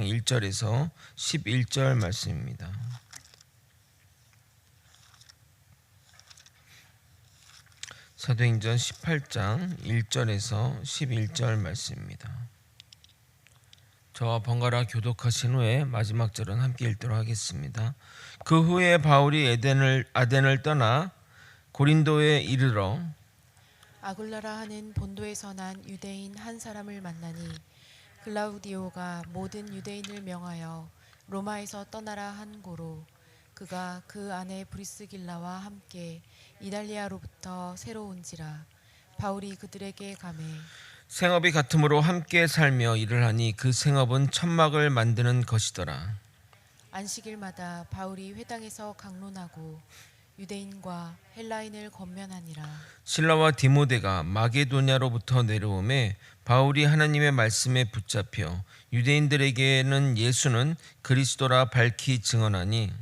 1절에서 11절 말씀입니다. 사도행전 18장 1절에서 11절 말씀입니다. 저와 번갈아 교독하신 후에 마지막 절은 함께 읽도록 하겠습니다. 그 후에 바울이 아덴을 떠나 고린도에 이르러 아굴라라 하는 본도에서 난 유대인 한 사람을 만나니 글라우디오가 모든 유대인을 명하여 로마에서 떠나라 한 고로 그가 그 아내 브리스길라와 함께 이달리아로부터 새로 온지라. 바울이 그들에게 가매 생업이 같으므로 함께 살며 일을 하니 그 생업은 천막을 만드는 것이더라. 안식일마다 바울이 회당에서 강론하고 유대인과 헬라인을 권면하니라. 실라와 디모데가 마게도냐로부터 내려오매 바울이 하나님의 말씀에 붙잡혀 유대인들에게는 예수는 그리스도라 밝히 증언하니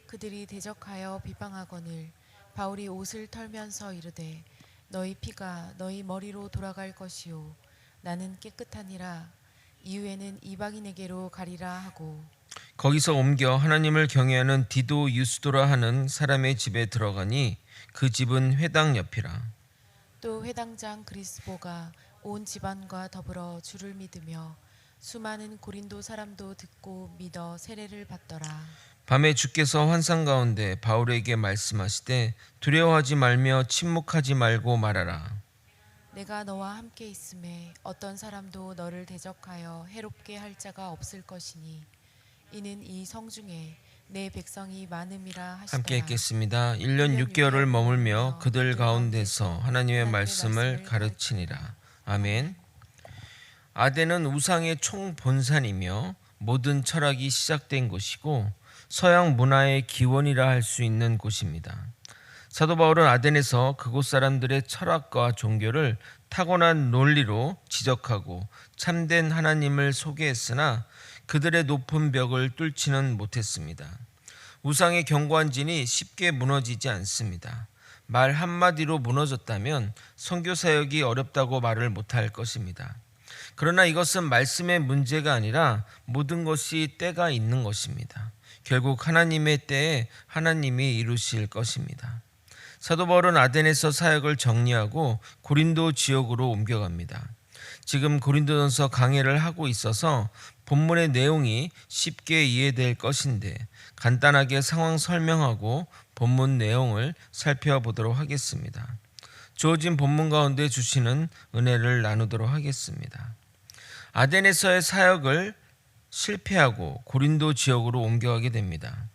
그들이 대적하여 비방하거늘 바울이 옷을 털면서 이르되 너희 피가 너희 머리로 돌아갈 것이요 나는 깨끗하니라. 이후에는 이방인에게로 가리라 하고 거기서 옮겨 하나님을 경외하는 디도 유스도라 하는 사람의 집에 들어가니 그 집은 회당 옆이라. 또 회당장 그리스보가 온 집안과 더불어 주를 믿으며 수많은 고린도 사람도 듣고 믿어 세례를 받더라. 밤에 주께서 환상 가운데 바울에게 말씀하시되 두려워하지 말며 침묵하지 말고 말하라. 내가 너와 함께 있음에 어떤 사람도 너를 대적하여 해롭게 할 자가 없을 것이니 이는 이 성중에 내 백성이 많음이라 하시더라. 함께 읽겠습니다. 1년 6개월을 머물며 그들 가운데서 하나님의 말씀을 가르치니라. 아멘. 아덴은 우상의 총본산이며 모든 철학이 시작된 곳이고 서양 문화의 기원이라 할 수 있는 곳입니다. 사도 바울은 아덴에서 그곳 사람들의 철학과 종교를 타고난 논리로 지적하고 참된 하나님을 소개했으나 그들의 높은 벽을 뚫지는 못했습니다. 우상의 견고한 진이 쉽게 무너지지 않습니다. 말 한마디로 무너졌다면 선교 사역이 어렵다고 말을 못할 것입니다. 그러나 이것은 말씀의 문제가 아니라 모든 것이 때가 있는 것입니다. 결국 하나님의 때에 하나님이 이루실 것입니다. 사도 바울은 아덴에서 사역을 정리하고 고린도 지역으로 옮겨갑니다. 지금 고린도전서 강해를 하고 있어서 본문의 내용이 쉽게 이해될 것인데 간단하게 상황 설명하고 본문 내용을 살펴보도록 하겠습니다. 주어진 본문 가운데 주시는 은혜를 나누도록 하겠습니다. 아덴에서의 사역을 실패하고 고린도 지역으로 옮겨가게 됩니다.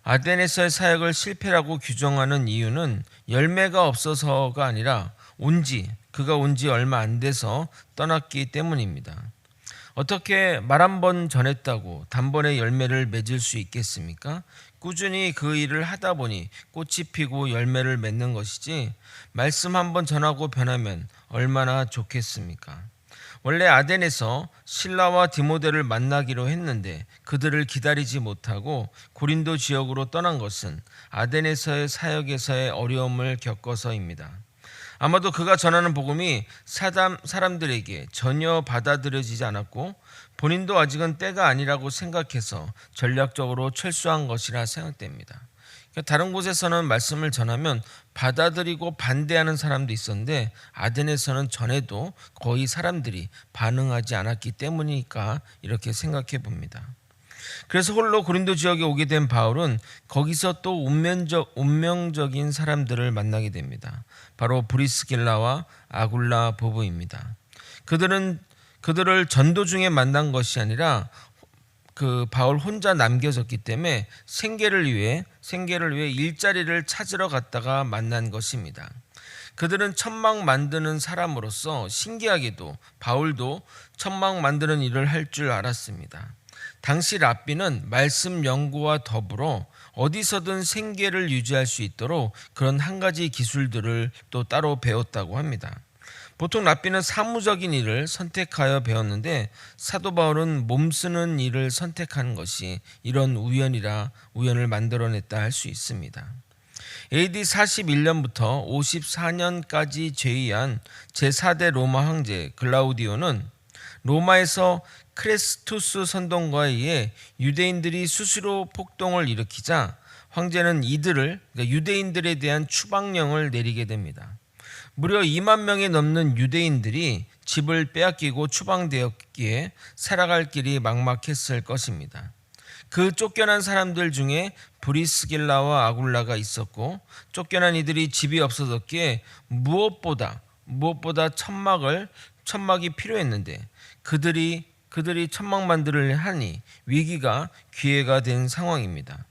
아덴에서의 사역을 실패라고 규정하는 이유는 열매가 없어서가 아니라 그가 온 지 얼마 안 돼서 떠났기 때문입니다. 어떻게 말 한 번 전했다고 단번에 열매를 맺을 수 있겠습니까? 꾸준히 그 일을 하다 보니 꽃이 피고 열매를 맺는 것이지 말씀 한 번 전하고 변하면 얼마나 좋겠습니까? 원래 아덴에서 실라와 디모데를 만나기로 했는데 그들을 기다리지 못하고 고린도 지역으로 떠난 것은 아덴에서의 사역에서의 어려움을 겪어서입니다. 아마도 그가 전하는 복음이 사람들에게 전혀 받아들여지지 않았고 본인도 아직은 때가 아니라고 생각해서 전략적으로 철수한 것이라 생각됩니다. 다른 곳에서는 말씀을 전하면 받아들이고 반대하는 사람도 있었는데 아덴에서는 전에도 거의 사람들이 반응하지 않았기 때문이니까 이렇게 생각해 봅니다. 그래서 홀로 고린도 지역에 오게 된 바울은 거기서 또 운명적인 사람들을 만나게 됩니다. 바로 브리스길라와 아굴라 부부입니다. 그들을 전도 중에 만난 것이 아니라 그 바울 혼자 남겨졌기 때문에 생계를 위해 일자리를 찾으러 갔다가 만난 것입니다. 그들은 천막 만드는 사람으로서 신기하게도 바울도 천막 만드는 일을 할 줄 알았습니다. 당시 랍비는 말씀 연구와 더불어 어디서든 생계를 유지할 수 있도록 그런 한 가지 기술들을 또 따로 배웠다고 합니다. 보통 랍비는 사무적인 일을 선택하여 배웠는데 사도 바울은 몸쓰는 일을 선택한 것이 이런 우연을 만들어냈다 할 수 있습니다. AD 41년부터 54년까지 재위한 제4대 로마 황제 글라우디오는 로마에서 크레스투스 선동가에 의해 유대인들이 수시로 폭동을 일으키자 황제는 이들을, 그러니까 유대인들에 대한 추방령을 내리게 됩니다. 무려 2만 명이 넘는 유대인들이 집을 빼앗기고 추방되었기에 살아갈 길이 막막했을 것입니다. 그 쫓겨난 사람들 중에 브리스길라와 아굴라가 있었고, 쫓겨난 이들이 집이 없어졌기에 무엇보다 천막이 필요했는데 그들이 천막 만들을 하니 위기가 기회가 된 상황입니다.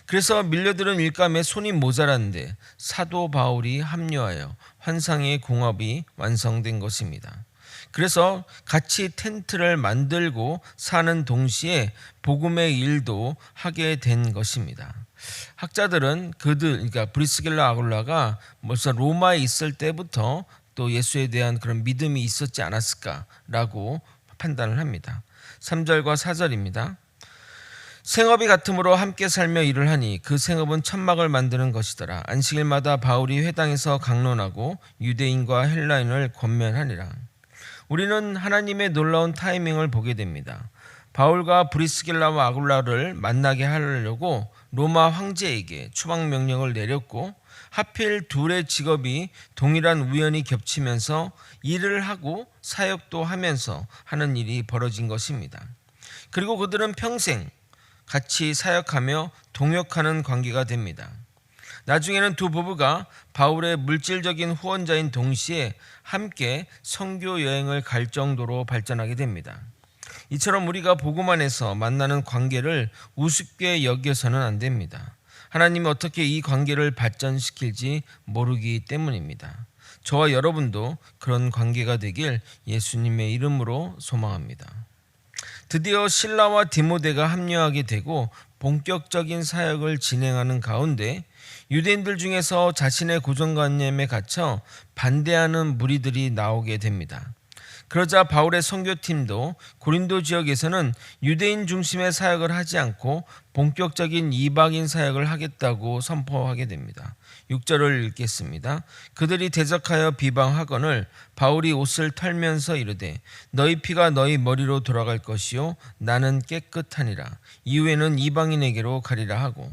그래서 밀려들은 일감에 손이 모자랐는데 사도 바울이 합류하여 환상의 궁합이 완성된 것입니다. 그래서 같이 텐트를 만들고 사는 동시에 복음의 일도 하게 된 것입니다. 학자들은 그러니까 브리스길라 아굴라가 벌써 로마에 있을 때부터 또 예수에 대한 그런 믿음이 있었지 않았을까라고 판단을 합니다. 3절과 4절입니다. 생업이 같으므로 함께 살며 일을 하니 그 생업은 천막을 만드는 것이더라. 안식일마다 바울이 회당에서 강론하고 유대인과 헬라인을 권면하니라. 우리는 하나님의 놀라운 타이밍을 보게 됩니다. 바울과 브리스길라와 아굴라를 만나게 하려고 로마 황제에게 추방 명령을 내렸고, 하필 둘의 직업이 동일한 우연이 겹치면서 일을 하고 사역도 하면서 하는 일이 벌어진 것입니다. 그리고 그들은 평생 같이 사역하며 동역하는 관계가 됩니다. 나중에는 두 부부가 바울의 물질적인 후원자인 동시에 함께 선교 여행을 갈 정도로 발전하게 됩니다. 이처럼 우리가 복음 안에서 만나는 관계를 우습게 여겨서는 안 됩니다. 하나님이 어떻게 이 관계를 발전시킬지 모르기 때문입니다. 저와 여러분도 그런 관계가 되길 예수님의 이름으로 소망합니다. 드디어 실라와 디모데가 합류하게 되고 본격적인 사역을 진행하는 가운데 유대인들 중에서 자신의 고정관념에 갇혀 반대하는 무리들이 나오게 됩니다. 그러자 바울의 선교팀도 고린도 지역에서는 유대인 중심의 사역을 하지 않고 본격적인 이방인 사역을 하겠다고 선포하게 됩니다. 6절을 읽겠습니다. 그들이 대적하여 비방하거늘 바울이 옷을 털면서 이르되 너희 피가 너희 머리로 돌아갈 것이요 나는 깨끗하니라. 이후에는 이방인에게로 가리라 하고,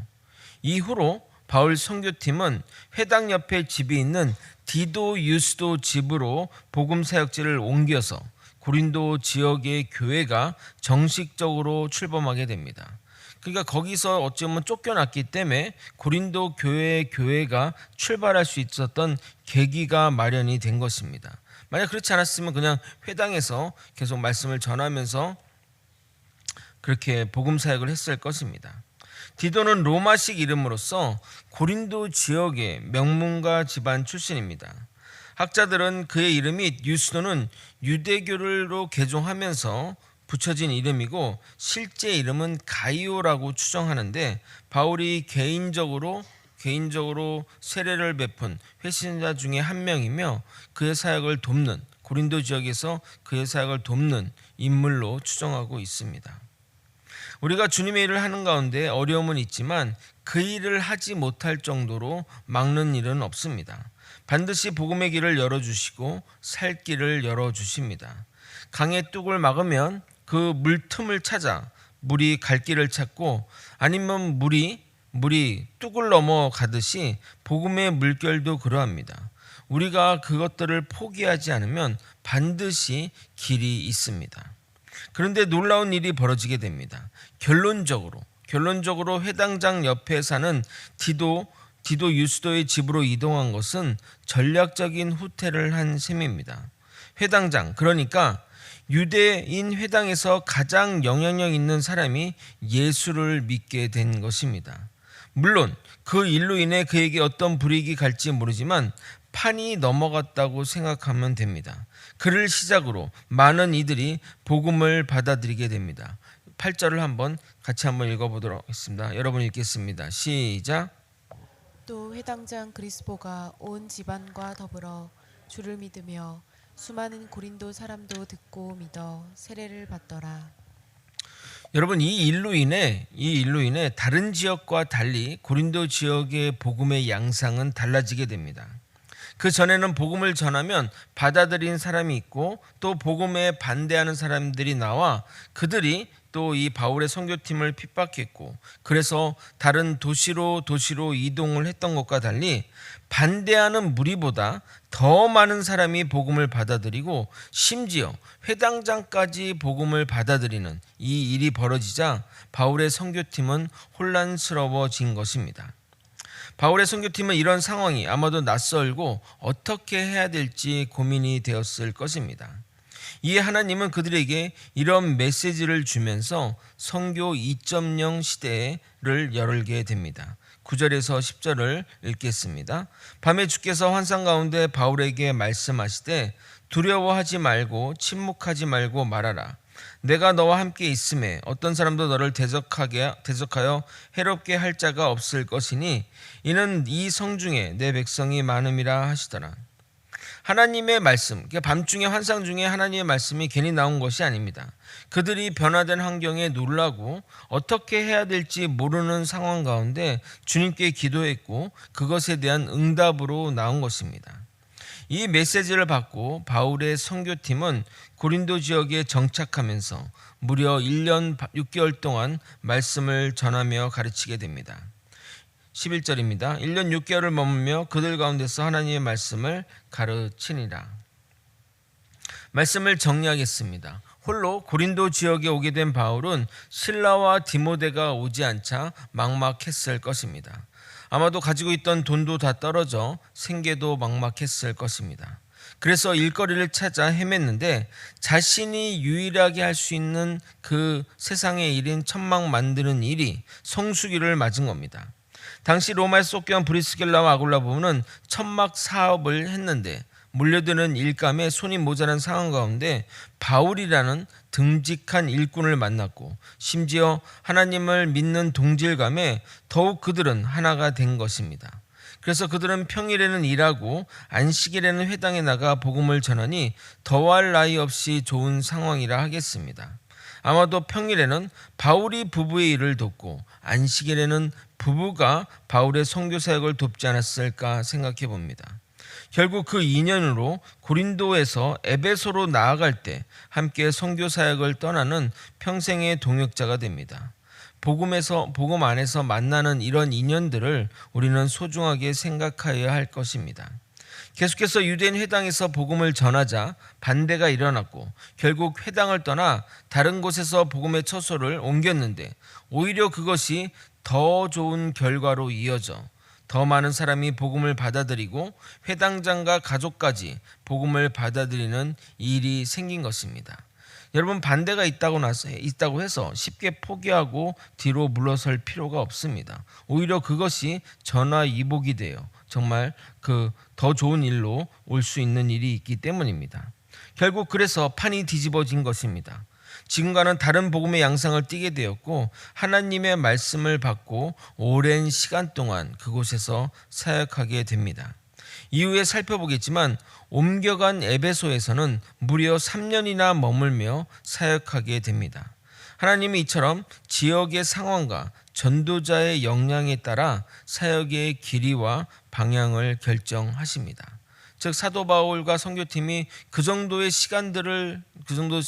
이후로 바울 선교팀은 회당 옆에 집이 있는 디도 유스도 집으로 복음 사역지를 옮겨서 고린도 지역의 교회가 정식적으로 출범하게 됩니다. 그러니까 거기서 어찌보면 쫓겨났기 때문에 고린도 교회가 출발할 수 있었던 계기가 마련이 된 것입니다. 만약 그렇지 않았으면 그냥 회당에서 계속 말씀을 전하면서 그렇게 복음 사역을 했을 것입니다. 디도는 로마식 이름으로서 고린도 지역의 명문가 집안 출신입니다. 학자들은 그의 이름이 유스도는 유대교로 개종하면서 붙여진 이름이고 실제 이름은 가이오라고 추정하는데, 바울이 개인적으로 세례를 베푼 회신자 중에 한 명이며 그의 사역을 돕는, 고린도 지역에서 그의 사역을 돕는 인물로 추정하고 있습니다. 우리가 주님의 일을 하는 가운데 어려움은 있지만 그 일을 하지 못할 정도로 막는 일은 없습니다. 반드시 복음의 길을 열어주시고 살 길을 열어주십니다. 강의 뚝을 막으면 그 물틈을 찾아 물이 갈 길을 찾고, 아니면 물이 뚝을 넘어가듯이 복음의 물결도 그러합니다. 우리가 그것들을 포기하지 않으면 반드시 길이 있습니다. 그런데 놀라운 일이 벌어지게 됩니다. 결론적으로 회당장 옆에 사는 디도 유스도의 집으로 이동한 것은 전략적인 후퇴를 한 셈입니다. 회당장, 그러니까 유대인 회당에서 가장 영향력 있는 사람이 예수를 믿게 된 것입니다. 물론 그 일로 인해 그에게 어떤 불이익이 갈지 모르지만 판이 넘어갔다고 생각하면 됩니다. 그를 시작으로 많은 이들이 복음을 받아들이게 됩니다. 8절을 같이 한번 읽어보도록 하겠습니다. 여러분 읽겠습니다. 시작. 또 회당장 그리스보가 온 집안과 더불어 주를 믿으며 수많은 고린도 사람도 듣고 믿어 세례를 받더라. 여러분, 이 일로 인해 다른 지역과 달리 고린도 지역의 복음의 양상은 달라지게 됩니다. 그 전에는 복음을 전하면 받아들인 사람이 있고 또 복음에 반대하는 사람들이 나와 그들이 또 이 바울의 선교팀을 핍박했고 그래서 다른 도시로 이동을 했던 것과 달리 반대하는 무리보다 더 많은 사람이 복음을 받아들이고 심지어 회당장까지 복음을 받아들이는 이 일이 벌어지자 바울의 선교팀은 혼란스러워진 것입니다. 바울의 선교팀은 이런 상황이 아마도 낯설고 어떻게 해야 될지 고민이 되었을 것입니다. 이에 하나님은 그들에게 이런 메시지를 주면서 선교 2.0 시대를 열게 됩니다. 9절에서 10절을 읽겠습니다. 밤에 주께서 환상 가운데 바울에게 말씀하시되 두려워하지 말고 침묵하지 말고 말하라. 내가 너와 함께 있음에 어떤 사람도 너를 대적하여 해롭게 할 자가 없을 것이니 이는 이 성중에 내 백성이 많음이라 하시더라. 하나님의 말씀, 밤중에 환상 중에 하나님의 말씀이 괜히 나온 것이 아닙니다. 그들이 변화된 환경에 놀라고 어떻게 해야 될지 모르는 상황 가운데 주님께 기도했고 그것에 대한 응답으로 나온 것입니다. 이 메시지를 받고 바울의 선교팀은 고린도 지역에 정착하면서 무려 1년 6개월 동안 말씀을 전하며 가르치게 됩니다. 11절입니다. 1년 6개월을 머물며 그들 가운데서 하나님의 말씀을 가르치니라. 말씀을 정리하겠습니다. 홀로 고린도 지역에 오게 된 바울은 실라와 디모데가 오지 않자 막막했을 것입니다. 아마도 가지고 있던 돈도 다 떨어져 생계도 막막했을 것입니다. 그래서 일거리를 찾아 헤맸는데 자신이 유일하게 할 수 있는 그 세상의 일인 천막 만드는 일이 성수기를 맞은 겁니다. 당시 로마에서 쫓겨난 브리스길라와 아굴라 부부는 천막 사업을 했는데 몰려드는 일감에 손이 모자란 상황 가운데 바울이라는 듬직한 일꾼을 만났고 심지어 하나님을 믿는 동질감에 더욱 그들은 하나가 된 것입니다. 그래서 그들은 평일에는 일하고 안식일에는 회당에 나가 복음을 전하니 더할 나위 없이 좋은 상황이라 하겠습니다. 아마도 평일에는 바울이 부부의 일을 돕고 안식일에는 부부가 바울의 선교 사역을 돕지 않았을까 생각해 봅니다. 결국 그 인연으로 고린도에서 에베소로 나아갈 때 함께 선교 사역을 떠나는 평생의 동역자가 됩니다. 복음 안에서 만나는 이런 인연들을 우리는 소중하게 생각해야 할 것입니다. 계속해서 유대인 회당에서 복음을 전하자 반대가 일어났고 결국 회당을 떠나 다른 곳에서 복음의 처소를 옮겼는데 오히려 그것이 더 좋은 결과로 이어져 더 많은 사람이 복음을 받아들이고 회당장과 가족까지 복음을 받아들이는 일이 생긴 것입니다. 여러분, 반대가 있다고 해서 쉽게 포기하고 뒤로 물러설 필요가 없습니다. 오히려 그것이 전화위복이 되어 정말 그 더 좋은 일로 올 수 있는 일이 있기 때문입니다. 결국 그래서 판이 뒤집어진 것입니다. 지금과는 다른 복음의 양상을 띠게 되었고 하나님의 말씀을 받고 오랜 시간 동안 그곳에서 사역하게 됩니다. 이후에 살펴보겠지만 옮겨간 에베소에서는 무려 3년이나 머물며 사역하게 됩니다. 하나님이 이처럼 지역의 상황과 전도자의 역량에 따라 사역의 길이와 방향을 결정하십니다. 즉 사도 바울과 선교팀이 그 정도의 시간들을 그 정도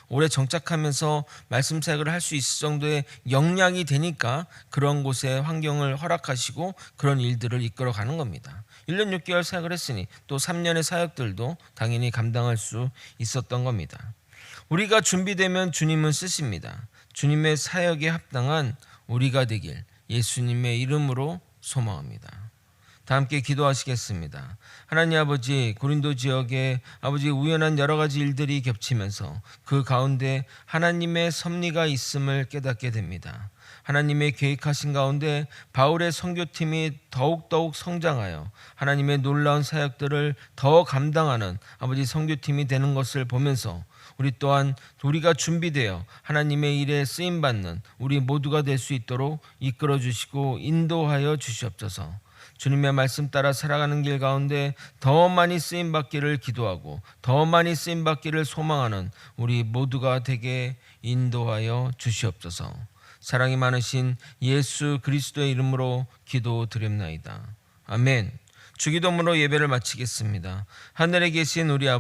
오래 정착하면서 말씀 사역을 할 수 있을 정도의 역량이 되니까 그런 곳에 환경을 허락하시고 그런 일들을 이끌어가는 겁니다. 1년 6개월 사역을 했으니 또 3년의 사역들도 당연히 감당할 수 있었던 겁니다. 우리가 준비되면 주님은 쓰십니다. 주님의 사역에 합당한 우리가 되길 예수님의 이름으로 소망합니다. 다 함께 기도하시겠습니다. 하나님 아버지, 고린도 지역에 아버지 우연한 여러 가지 일들이 겹치면서 그 가운데 하나님의 섭리가 있음을 깨닫게 됩니다. 하나님의 계획하신 가운데 바울의 선교팀이 더욱더욱 성장하여 하나님의 놀라운 사역들을 더 감당하는 아버지 선교팀이 되는 것을 보면서 우리 또한 우리가 준비되어 하나님의 일에 쓰임받는 우리 모두가 될 수 있도록 이끌어 주시고 인도하여 주시옵소서. 주님의 말씀 따라 살아가는 길 가운데 더 많이 쓰임받기를 기도하고 더 많이 쓰임받기를 소망하는 우리 모두가 되게 인도하여 주시옵소서. 사랑이 많으신 예수 그리스도의 이름으로 기도드립나이다. 아멘. 주기도문으로 예배를 마치겠습니다. 하늘에 계신 우리 아버지